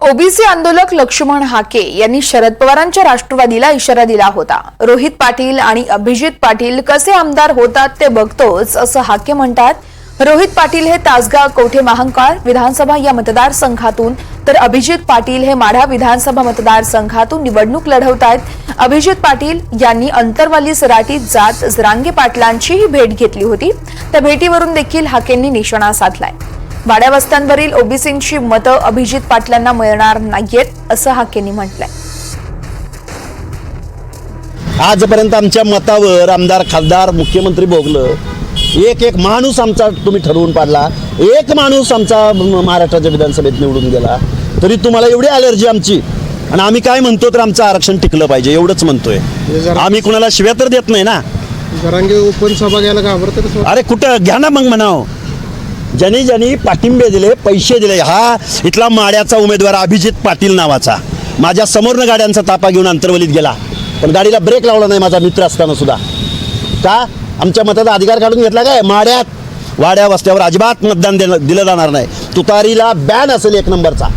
OBC आंदोलक लक्ष्मण हाके यांनी शरद पवारांच्या राष्ट्रवादीला इशारा दिला होता। रोहित पाटील आणि अभिजित पाटील कसे आमदार होतात ते बघतोच असं हाके म्हणतात। रोहित पाटील हे तासगाव कवठे महांकाळ विधानसभा या मतदारसंघातून तर अभिजित पाटील हे माढा विधानसभा मतदारसंघातून निवडणूक लढवतात। अभिजित पाटील यांनी अंतरवाली सराटीत जात जरांगे पाटलांचीही भेट घेतली होती। त्या भेटीवरून देखील हाकेंनी निशाणा साधलाय। वाड्या वस्त्यांवरील ओबीसींची मतं अभिजित पाटलांना मिळणार नाहीयेत असं हाकेंनी म्हटलंय। आजपर्यंत आमच्या मतावर आमदार खासदार मुख्यमंत्री भोगलं, एक माणूस आमचा तुम्ही ठरवून पाडला, एक माणूस आमचा महाराष्ट्राच्या विधानसभेत निवडून गेला, तरी तुम्हाला एवढी अलर्जी आमची। आणि आम्ही काय म्हणतो तर आमचं आरक्षण टिकलं पाहिजे एवढंच म्हणतोय। आम्ही कुणाला शिव्या तर देत नाही ना। जरांगे ओपन सभा घ्यायला घाबरतात। अरे कुठं घ्या ना मग म्हणाव। ज्यांनी ज्यांनी पाठिंबे दिले, पैसे दिले, हा इथला माड्याचा उमेदवार अभिजित पाटील नावाचा माझ्या समोरनं गाड्यांचा तापा घेऊन अंतरवलीत गेला, पण गाडीला ब्रेक लावला नाही माझा मित्र असताना सुद्धा। का आमच्या मताचा अधिकार काढून घेतला काय? माड्यात वाड्या वस्त्यावर अजिबात मतदान दिलं जाणार नाही। तुतारीला बॅन असेल 1 नंबरचा।